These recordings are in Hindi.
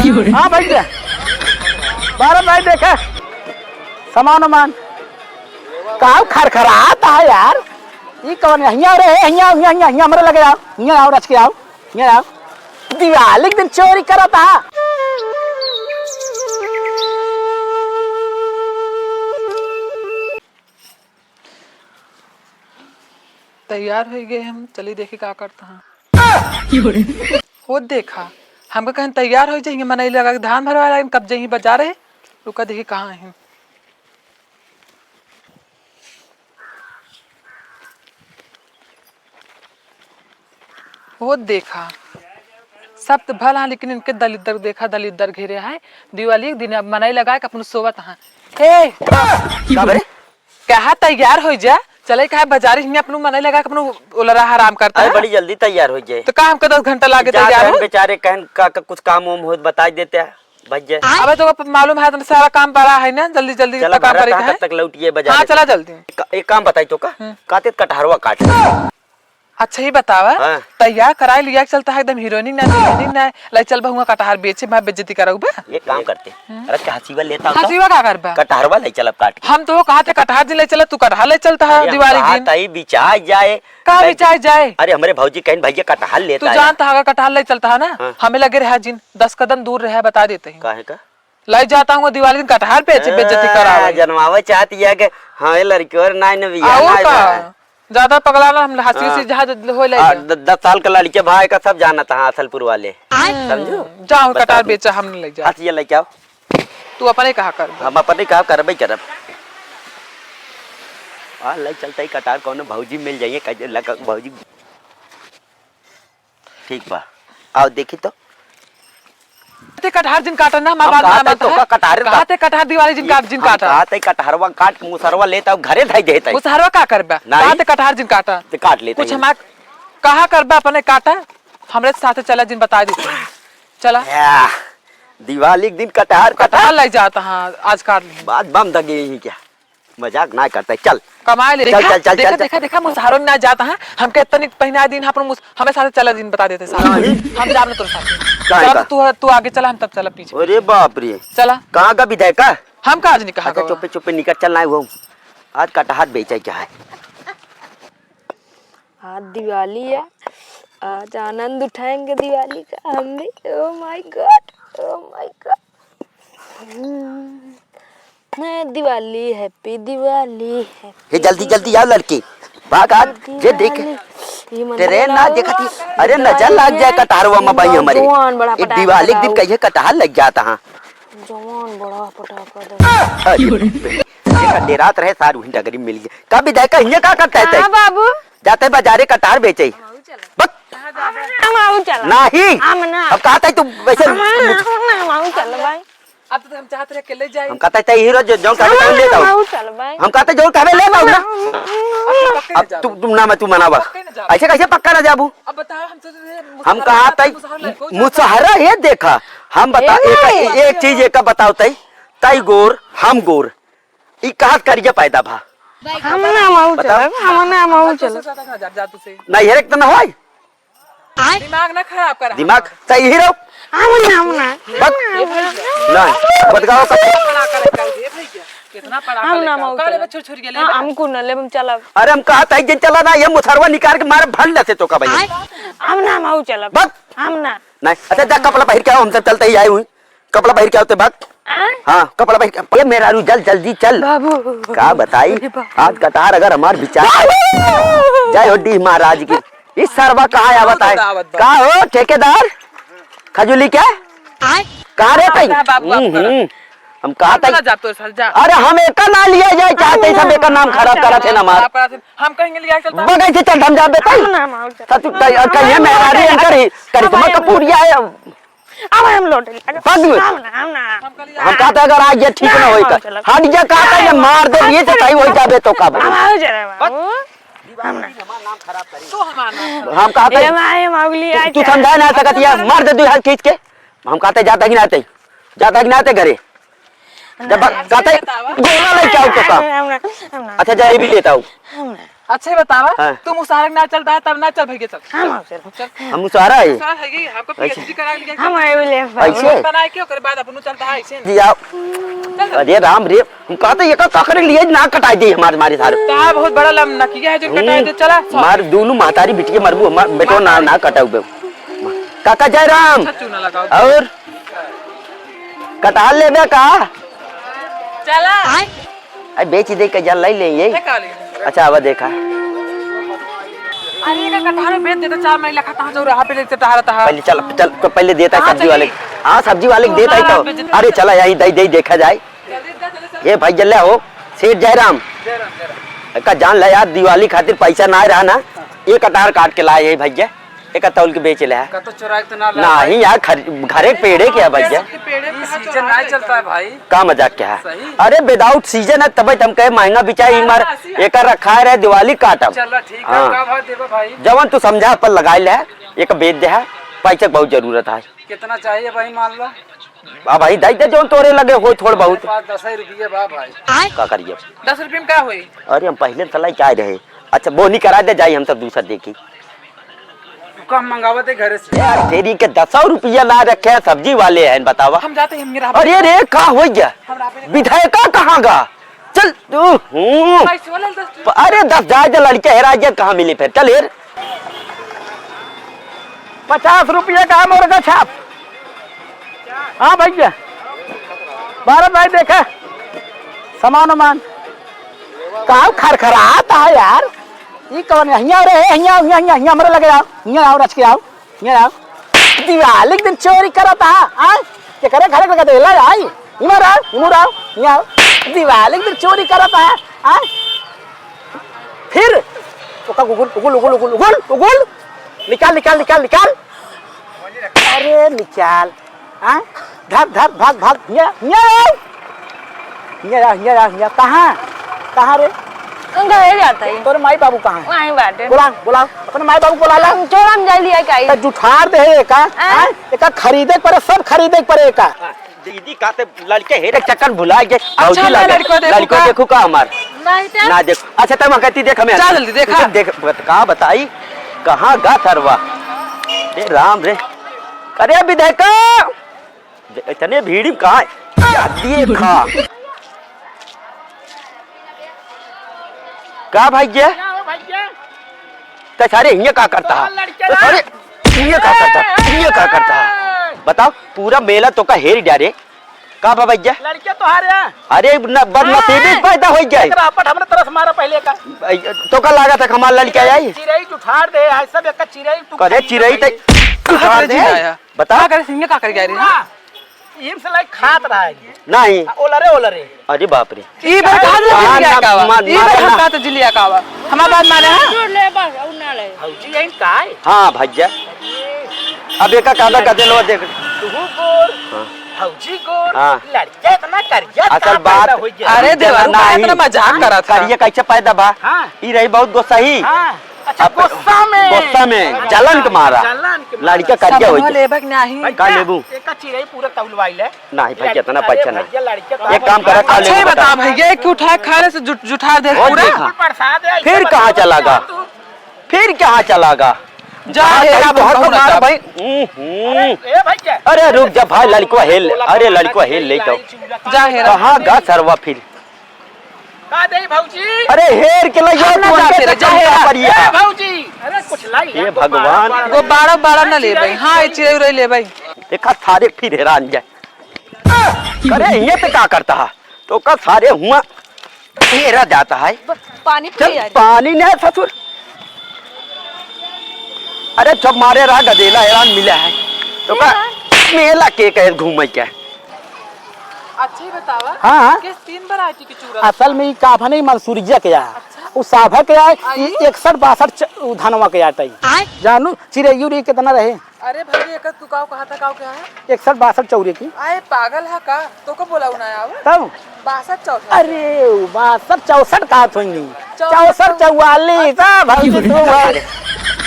हाँ भैया बारह भाई देखा सामान वामान कहाँ खरखराता है यार। ये कौन है? यहाँ रहे यहाँ हमारे लगे आओ यहाँ आओ रच के आओ यहाँ आओ। दिवाली के दिन चोरी करा था। तैयार हो गए हम, चलिए देखे क्या करता है। वो देखा हमको कहीं तैयार हो जाएंगे मनई लगा के धान भरवा रहे कब जाइए बजा रहे। रुका देखिए कहाँ है। वो देखा सब तो भला लेकिन इनके दलिद्र देखा दलिद्र घेरे है। दिवाली के दिन अब मनई लगा के अपन सोवत है। कहा तैयार हो जा चले कहा बाजारी हिंगे अपन मनई लगा के अपन ओलरा हराम करता है। बड़ी जल्दी तैयार हो जाए तो का हमको 10 घंटा लागे तैयार हो। बेचारे कहन का कुछ काम वाम हो बता देते हैं भैया। अबे तो मालूम है सारा काम पड़ा है ना जल्दी जल्दी चला काम करे कब तक लौटिए बाजार। हाँ चला जल्दी। एक काम बताई तो का काते कटहरवा काट। अच्छा ही बतावा तैयार कराए लिया चलता है एकदम हीरोइनिक ना लाई चल बहुआ कटहर बेचे मैं बेइज्जती कराऊ बे। ये काम करते अरे का हसीवा लेता हूं हसीवा का करबा कटहरवा ले चल अब काट। हम तो कहा थे कटहर दिन ले चला तू कटहर ले चलता है दिवाली दिन। तई बिचाई जाए का बिचाई जाए। अरे हमारे भौजी कहन भैया कटहर लेता है। तू जानता है कटहर ले चलता है ना हमें लगे रहा जिन 10 कदम दूर रहे बता देते हैं। काहे का लाई जाता हूँ दिवाली दिन कटहर बेचे बेइज्जती करावे जनवावे चाहती है कि हां लड़की और ना बिया ज्यादा पगलाना हम हंसी से जहां हो ले 10 साल का लड़के भाई का सब जाना था असलपुर वाले समझो। जाओ कटार बेचा हमने ले जा ये लेके आओ। तू अपने कहा कर हम अपने कहा करबे करब आ ले चलते ही कटार कौन भौजी मिल जाइए कहे लगा भौजी ठीक बा आओ देखी तो ते कटहर जिन काटा ना हमार बात ना तो कटहर कहते कटहर दिवाली जिन काटा कहते कटहरवा काट मुसरवा लेता घरे धई देता मुसरवा का करबा कहते कटहर जिन काटा ते काट लेता कुछ हम कहा करबा अपने काटा हमरे साथ चला जिन बता दी चला दिवाली के दिन कटहर ले जाता हां आज काट ली बात बम दगे ही क्या मजाक ना करता चल कमाए ले चल देखा मुसहरों ना जाता है हम के इतनी पहना दिन अपन हमें साथ चला दिन बता देते साथ हम जाब ना तोरे साथ तू आगे चला हम तब चला पीछे। अरे बाप रे चला कहां का विधायक हम का आज नहीं कहा चुप चुप निकल चलना है वो आज कटहर बेचा क्या है। आज दिवाली है आज आनंद उठाएंगे दिवाली का हम भी। Oh my God Diwali happy Diwali ये जल्दी आओ लड़की भाग आज ये देख ट्रेन ना देखती अरे नजर लग जाए कटहरवा में भाई हमारे दिवाली के दिन कहिए कटहर लग जाता हां जवान बड़ा पटाखा देखा देरात रहे सारू हिंदा गरीब मिल गया का विधायक हिंगे का करता है हां बाबू जाते बाजारे कटहर बेचे हम चल नहीं अब कहता है तू वैसे हम चल भाई अब तो हम चाहते रहे के ले जाए हम कहता है हीरो जो कहवे ले जाओ चल भाई हम कहते जो कहवे ले जाओ ना अब तू ना मैं तू मनावा ऐसे कैसे पक्का ना जाबू। अब बता हम कहा तई मुसहरा ये देखा हम बता एक चीज एक बताओ तई गोर हम गोर ई कहां करिए पैदा भा हम ना माऊ चल ना हेरे त ना होय दिमाग ना खराब कर दिमाग सही हीरो हम ना बदगाओ कितना पड़ा हम ना माऊ काले छोड़ के ले हमको न ले हम चला। अरे हम कहा था जन चला ना ये मुसरवा निकाल के मारे भल लेते तो का भाई हम ना माऊ चला बस हम ना नहीं अच्छा जा कपड़ा पहन के आओ हम सब चलते ही आए हुए कपड़ा पहन के आओ तो बात हाँ कपड़ा पहन के ये मेरा रू जल्दी चल बाबू का बताई आज कटार अगर हमार विचार जय हो डी महाराज की इस सरवा कहाँ है बताए का हो ठेकेदार खजूली क्या कहाँ रहते हम कहा था अरे हम एक ना लिया जाए चाहते सब एक नाम खराब करा थे ना मार हम कहेंगे लिया चलता बगै से चल हम जा बेटा सच कहिए मेहरारी अंकर ही करिश्मा कपूरिया है अब हम लौट हम कहते अगर आज ये ठीक ना होई का हट जा कहता है मार दे ये तो सही हो जाबे तो का हम कहते हैं तू समझा ना सकत या मार दे दू हाथ खींच के हम कहते जाता कि नाते घरे जब कहते गोला ले जाओ तो का अच्छा जा ये भी लेता हूँ अच्छा ही बतावा हाँ। तुम मुशारक ना चलता है तब ना चल भैया चल चल हम मुसारा है मुशारक है ये हमको पीएचडी करा लिया हम आए बोले ऐसे बनाए क्यों कर बाद अपन चलता है ऐसे जी आप अरे राम रे हम कहते ये का करे लिए ना कटाई दे हमारे सारे ता बहुत बड़ा लम नकिया है जो कटाए दे चला मार दोनों मातारी बिटिया मरबू बेटो ना कटाऊ बे काका जय राम चूना लगाओ और कटाल लेबे का चला अरे बेच दे के जल ले लेंगे निकाल अच्छा अब देखा अरे का कटहल बेच देता 4 महीना खाता जो रहा पे लेते टहरता है पहले चल चल पहले देता है हाँ, सब्जी वाले चलिए। हाँ सब्जी वाले को देता है तो अरे चला यही दई दई देखा जाए ये भाई जल्ले हो सेठ जयराम का जान ला यार दिवाली खातिर पैसा ना रहा ना एक कटार काट के लाए यही भैया एक तौल के बेच ले है का तो चुराए तो ना नहीं यार घरे पेड़े क्या भैया पेड़े पे सीजन नहीं चलता है भाई का मजाक क्या है सही। अरे विदाउट सीजन है तब हम कहे महंगा बिचाई एक बार एक रखा है दिवाली काटम चलो ठीक है हाँ। का भाव देबो भाई जवन तू समझा पर लगाए ले एक बेच दे है पैसा बहुत जरूरत है कितना चाहिए भाई मान लो अब भाई दई दे जो तोरे लगे हो थोड़ बहुत 10 रुपये बा भाई का करिए 10 रुपये में क्या हुई अरे हम पहले सलाई चाह रहे अच्छा बोनी करा दे जाई हम सब दूसरा देखी कम मंगावते घरे से तेरी के 10 रुपया ला रखे हैं सब्जी वाले हैं बतावा हम जाते हैं मेरा अरे रे का हो गया विधायक कहाँ गा चल तू पैसे वाला 10 अरे 10 जाए लड़के हेरा जाए कहाँ मिली फिर चल यार 50 रुपये का मुर्गा छाप। हाँ भैया बारह भाई देखा सामान वामान कहा खरखराता है यार ये कौन यहाँ रे यहाँ हमारे लगे आओ यहाँ आओ रच के आओ यहाँ आओ दिवाली के दिन चोरी करता है क्या करे घरे लगा दे ला आई इमर आओ यहाँ आओ दिवाली के दिन चोरी करता है फिर उगुल निकाल अरे निकाल धर भाग यहाँ कहाँ रे घर जाता है तोरे माई बाबू कहाँ है वहीं बाटे बुला अपने माई बाबू बुला ला चोरम जल्दी है का जुठार दे का खरीदे पड़े सब खरीदे पड़े का दीदी काते लड़के हेरे चक्कर भुला के अच्छा, लड़को देखो का हमार नहीं ना देखो अच्छा तुम कहती देख हमें चल जल्दी देखा। देख कहा बताई कहाँ गा थरवा ए राम रे अरे विधायक इतने भीड़ कहाँ है खा का भाई ये सारे ये का करता है अरे ये का करता है बताओ पूरा मेला तो का हेर डारे का भैया लड़के तो हारे अरे नसीबी पैदा हो जाए हमने तरस मारा पहले का तो का लागत है हमारा लड़का आई चिड़ई जुठार दे है सब एक चिड़ई तू करे चिड़ई तक बता करे सिंह का कर गया रे इम से लाइक खात रहा है नहीं ओलरे अरे बाप रे ई बार कहां से जिलिया कावा ई बार हम का तो जिलिया कावा हमारा बात माने हां ले बस उना ले हौजी यही काय हाँ भैया अब एक कादा का दिलवा देख तू गोर हौजी गोर हाँ। लड़के इतना करिया असल बात अरे देवा ना इतना मजाक करा था करिए कैसे पैदा बा हाँ। ई रही बहुत गुस्सा ही हां अच्छा अब गुस्सा में जलन के मारा लड़का करिया हो सब लेबक नहीं का लेबू एक चिड़ई पूरा तौलवाइल है नहीं भैया इतना पैसा ना लड़के एक काम करा खा अच्छा ही ले बता भैया कि उठा खाने से जुठा दे और पूरा देखा। प्रसाद है फिर कहाँ चलागा फिर कहाँ चलागा जा हेरा बहुत बहुत मारा भाई ए भाई क्या अरे रुक जा भाई लड़को हेल अरे लड़को हेल ले तो जा हेरा कहाँ गा सरवा फिर का दे भौजी अरे हेर के लइया हम ना जाते रे, जा हेरा। ए भौजी अरे कुछ लाई हे भगवान। वो 12 न ले भाई हां ये चिड़ै उड़ै ले भाई देखा सारे फिर हैरान जाए अरे ये तो क्या करता है तो का सारे हुआ हेरा जाता है पानी पी चल यार पानी नहीं ससुर अरे जब मारे रहा गदेला हैरान मिला है तो का मेला के कहे घूमे क्या अच्छा ही बतावा हाँ किस 3 वैरायटी की चूरा असल में काफा नहीं मंसूरिया के यहाँ वो साभा के आए 61-62 धनवा के आटा जानू चिड़ई उड़ी कितना रहे अरे भाई एक तू काव कहा था काव क्या है 61-62 चौरे की आए पागल है का तो को बोला उना आवे तब 62 अरे 62-64 कहा थोड़ी नहीं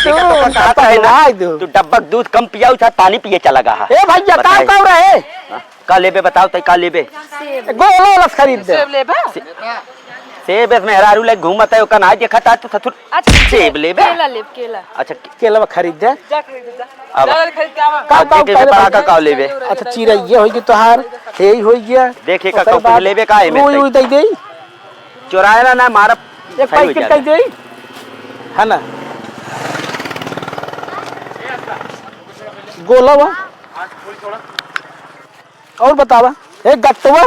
64-44 तू डब्बक दूध कम पिया था पानी पिए चला गया ए भैया काम कब रहे का लेबे बताओ तई का लेबे गोलो लस खरीद दे सेब ले बा सेब में मेहरारू ले घूमत है ओका ना देखता तो थथुर सेब लेबे। केला अच्छा केला खरीद दे। जा खरीद जा अब जा खरीद के आवा का देखे के बड़ा का काव लेबे। अच्छा चिरैया होई तोहार हे ही होई गया देखे का काव लेबे का है में ओई दई दे चुराएला ना मारा एक पैकेट कई दे है ना गोलवा और बतावा एक गट्टवा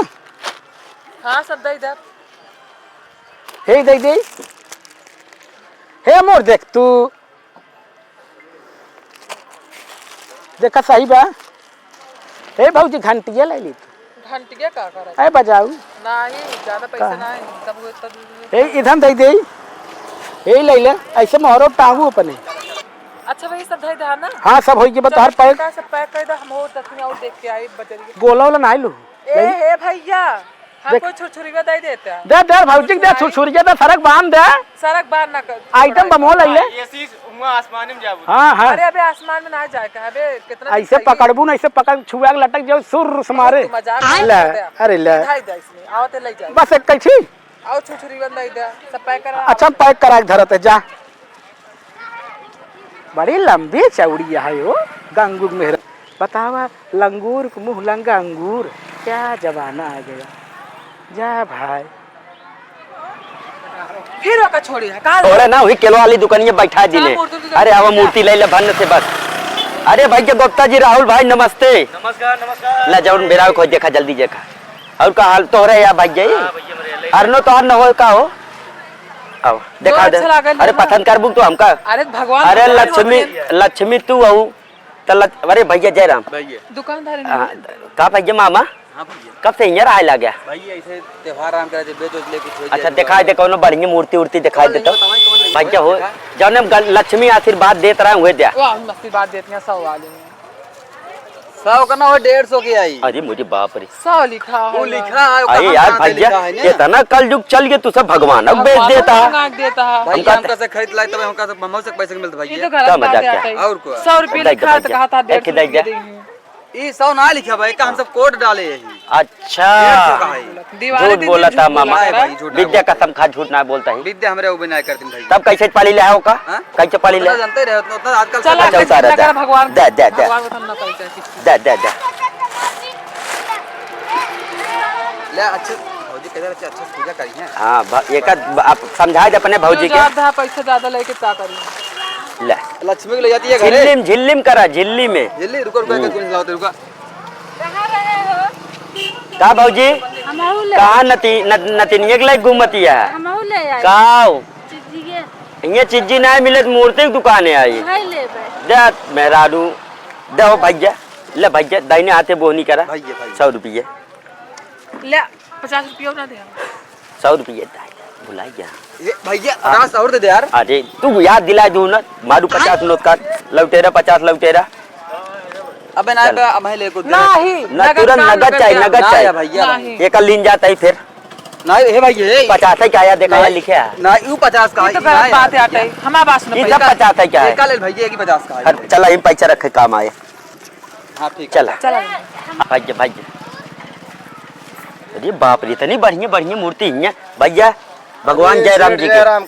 हां सब दे दे हे दई दे हे मोर देख तू देखा सही बा हे भौजी घंटिया ले ली घंटिया का करे ए बजाऊ नहीं ज्यादा पैसा नहीं सब हुए तब हे इधर दई दे हे ले ले ऐसे मोहरो टांगू अपने अच्छा भाई सब दे दे ना हाँ सब होई के बता हर पैक का सब पैक कर दे हम और तखनी और देख के आई बजरी गोला वाला ना लू ए हे भैया हमको छुरछुरीवा दे देता है दे दे भौजी दे छुरछुरिया दे फरक बांध दे सड़क बाहर ना कर आइटम बमो ले ले ये चीज वहाँ आसमान में जाबू। हाँ हाँ अरे अबे आसमान में ना जाएगा अबे कितना ऐसे पकड़बू ना ऐसे पकड़ छुआ के लटक जाओ सुर से मारे मजाक ले अरे ले दिखाई दे इसमें आओ ते ले जा बस एक कैची आओ छुरछुरीवा दे दे सब पैक करा अच्छा पैक करा के धरत है जा बड़ी लंबी चौड़ी है वो गंगू मेहर बतावा लंगूर को मुंह लंगा अंगूर क्या जमाना आ गया जा भाई फिर ओका छोड़ी है का थोड़े ना हुई केलो वाली दुकानिया बैठा दिले। अरे आवा मूर्ति ले ले भन्न से बस। अरे भाई के गुप्ता जी राहुल भाई नमस्ते। नमस्कार नमस्कार। ला जाऊन बेरा को देखा जल्दी देखा और का हाल तोहरे या भाई जी अरनो तो न हो का हो आओ देखा दे। अरे पसंद कर बुक तो हमका अरे भगवान अरे लक्ष्मी तू आऊ तल अरे भैया जयराम दुकानदार का भैया मामा हाँ भैया कब से यहाँ आए लगे भैया ऐसे त्योहार आराम करे बेच ले कुछ हो अच्छा दिखाई दे कौन बढ़िया मूर्ति उर्ति दिखाई दे तो भैया हो जौन लक्ष्मी आशीर्वाद देत रहा हुए दिया वाह मस्ती बात देती हैं 100 वाली में 100 का ना हो 150 की आई। अरे मुझे बाप रे 100 लिखा है वो लिखा है अरे यार भैया इतना कल युग चल गया तू सब भगवान अब बेच देता है देता है भैया हमका से खरीद लाई तब हमका से हमसे पैसे मिलते ये तो भैया। क्या गलत मजाक बात है? है और को 100 रुपये लिखा है तो कहा था 150 एक दे दे। ये 100 ना लिखा भाई का हम सब कोड डाले यही। अच्छा 150 का है। दिवाली झूठ दिन बोला झूठ था बोला मामा है भाई, झूठ ना विद्या कसम खा झूठ ना बोलता है विद्या हमरे वो बनाए करते भाई। तब कैसे पाली ले आओ का हाँ? कैसे पाली ले उतना जानते रहे उतना आजकल चल सब- अच्छा, उतारा जा। भगवान दे, दे, दे। भगवान को धन्ना करी दे दे दे ले अच्छे भौजी कहते अच्छे अच्छे पूजा करी है। हाँ एक आप समझा दे अपने भौजी के ज्यादा पैसा ज्यादा लेके क्या करी ले लक्ष्मी को ले जाती है घरे झिल्लिम झिल्लिम करा झिल्ली में जल्दी रुको रुको एक लाओ रुको। का भौजी कहाँ नतिनिया के लिए घूमती है काओ ये चीजी ना मिले मूर्ति की दुकान आई दे मेहरारू दो भैया ले भैया दाहिने हाथे बोहनी करा भैया भैया 100 रुपये ले 50 रुपये ना दे 100 रुपये भुलाई गया ये भैया 50 और दे दे यार। अरे तू याद दिला दू ना मारू 50 नोट का लौटेरा 50 लौटेरा अबे ना अब मैं ले को दे नहीं ना तुरंत नगद चाहिए नगद ना चाहिए या भैया नहीं। एक लीन जाता है फिर ना हे भैया हे 50 है क्या देखा है लिखे है ना यू 50 का ये तो गलत बात है आटे हमारा बात सुनो ये पहले। सब 50 है क्या है का ले भैया की 50 का है। हर चला इन पैसा रखे काम आए हां ठीक चला चला भैया भैया अरे बाप रे इतनी बढ़िया बढ़िया मूर्ति है भैया भगवान जय राम जी के जय राम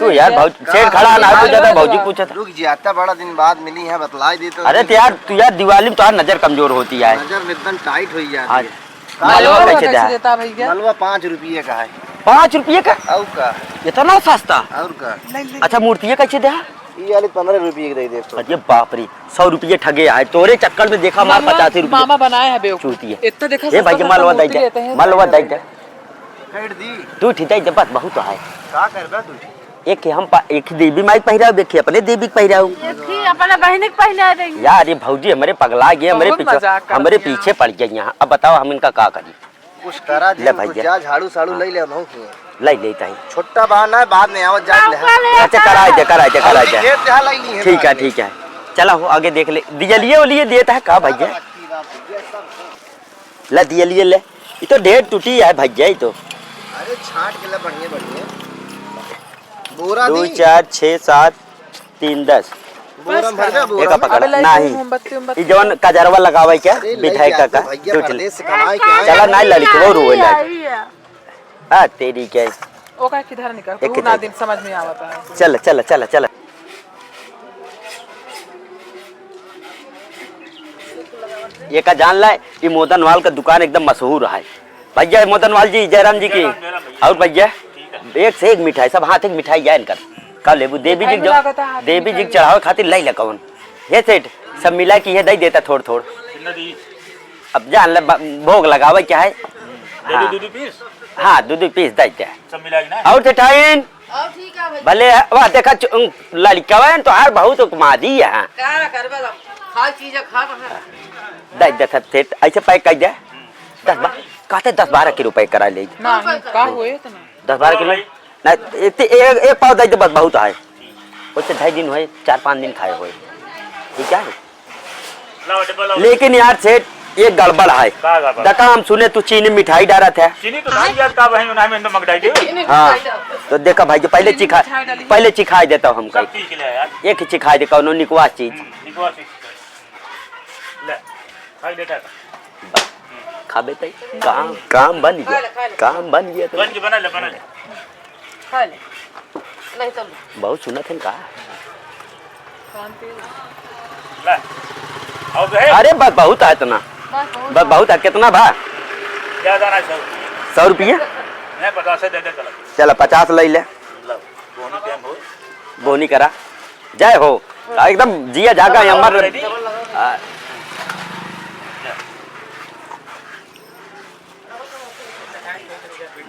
तू यार शेर खड़ा ना तू ज्यादा भौजी पूछा था रुक जी आता बड़ा दिन बाद मिली है बतला दी तो अरे तो यार तू यार दिवाली में तो नजर कमजोर होती है नजर एकदम टाइट हो जाती आज है। मालवा कैसे कैसे दे देता भैया मलवा 5 रुपये का है 5 रुपये का और का इतना सस्ता और का अच्छा मूर्ति कैसे दे ये वाली 15 रुपये की दे दे तो। अरे बाप रे 100 रुपये ठगे आए तोरे चक्कर में देखा मार 50 रुपये मामा बनाए हैं बेवकूफ चूती है इतना देखा ये भाई सस्ता मालवा सस्ता दे मूर्ति लेते हैं। मालवा दे फेंट दी तू ठीक है बस बहुत है का करबा तू एक हम एक देवी माई पहिरा देखी अपने देवी के पहिरा अपना बहन के पहना देंगे यार ये भौजी हमारे पगला गए हमारे बहुत पीछे मजाक करती हमारे हैं। पीछे पड़ गए यहाँ अब बताओ हम इनका क्या करी कुछ करा ले दे भैया। कुछ जा झाड़ू साड़ू ले ले नहु की ले लेता है छोटा बहाना है बाद में आवत जा ले अच्छा कराए दे खेत जहाँ लाई नहीं है ठीक है चला हो आगे देख ले दियलिए वाली देता है कहा भैया ला दियलिए ले ये तो ढेर टूटी है भैया ये तो अरे छाट के ले बढ़िया बढ़िया बोरा 2 दी 4 6 7 3 10 बोरा में भर जा एक बोरा में। पकड़ अबे ले नहीं मोमबत्ती ये जवन कजरवा लगावे क्या अरे ले बिठाई जाते का भैया टूट ले परदेस से कमाई के आए चला नहीं लड़की वो रोए लाग तेरी क्या वो का किधर निकल एक तू ना किधर? दिन समझ में आवता है। चल चल चल चल। ये का जान ला ये मोदनवाल का दुकान एकदम मशहूर है भैया। मोदनवाल जी जयराम जी की और भैया एक से एक मिठाई सब हाथ एक मिठाई जाए इनकर का लेबू देवी जी देवी जी चढ़ावे खातिर लाई ला कौन ये सेठ सब मिला की ये दे देता थोड़ थोड़। अब जान ले भोग लगावे क्या है। हाँ दूध पीस दे क्या सब मिला ना और सेठाइन भले वाह देखा लड़का तो हर बहुत कुमारी है दे दे सेठ ऐसे पैक कर दे 10-12 किलो पैक करा ले ना का होए इतना 10-12 किलो ना एक पाव दे दे बस बहुत है उससे 2.5 दिन हुए 4-5 दिन खाए हुए ठीक है। लेकिन यार सेठ ये गड़बड़ है दका हम सुने तू चीनी मिठाई डाला था चीनी तो भाई यार का भाई उन्हें में तो मगडाई दे। हाँ तो देखा भाई पहले चिखा देता हूँ हम कहीं एक चिखा दे कौनो निकवास चीज खाबे तई काम बन गया तो बना ले खा ले नहीं तो बहुत सुना थे का ले और बे अरे बस बहुत है इतना बस बहुत है कितना भा क्या दाना 100 रुपये मैं 50 दे दे चला चल 50 ले ले बोनी टाइम हो बोनी करा जय हो एकदम जिया जागा अमर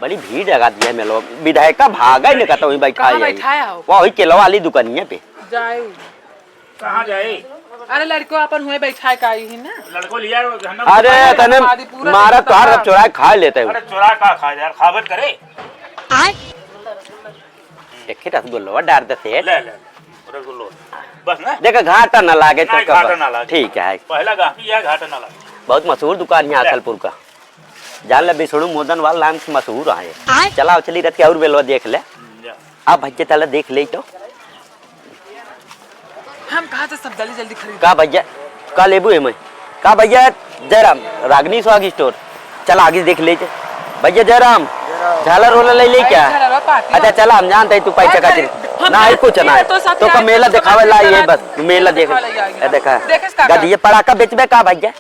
बड़ी भीड़ लगा दी है मैं लोग विधायक का भागा ही नहीं कहता वही भाई कहाँ बैठाया हो वही केला वाली दुकानिया पे जाए कहां जाए अरे लड़को अपन हुए बैठा के आई ही ना लड़को लिया अरे तने मारा तोहार अब चुरा खा लेते अरे चुरा का खा यार खावत करे देखे रसगुल्ला डाल देते ले ले रसगुल्लो बस ना देखा घाटा न लागे तो घाटा ना लागे ठीक है पहला गाहकी है घाटा ना लागे बहुत मशहूर दुकान है आसलपुर का जान ले बिसड़ू मोदनवाल नाम से मशहूर है चला चली रथ के और बेलवा देख ले अब भैया चला देख ले तो हम कहा था सब जल्दी जल्दी खरीद का भैया का लेबू है मैं का भैया जयराम रागनी स्वाग स्टोर चला आगे देख ले भैया जयराम झालर रोला ले ले क्या अच्छा चला हम जानते तू पैसा का ना ही कुछ ना तो का मेला दिखावे ला ये बस मेला देख देखा गदिये पड़ाका बेचबे का भैया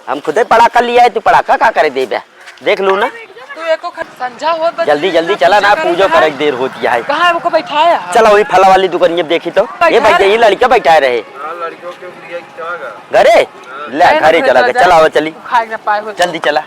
हम खुदे पड़ाका लिया है तू पड़ाका का करे देबे देख लू ना तू एको संझा हो जल्दी जल्दी चला ना पूजो करे देर होती है कहाँ वो बैठाया चला वही फला वाली दुकान ये देखी तो ये भैया ये लड़का बैठा रहे लड़कियों के लिए क्या घरे ले घरे चला गया चला चली खाए ना पाए हो जल्दी चला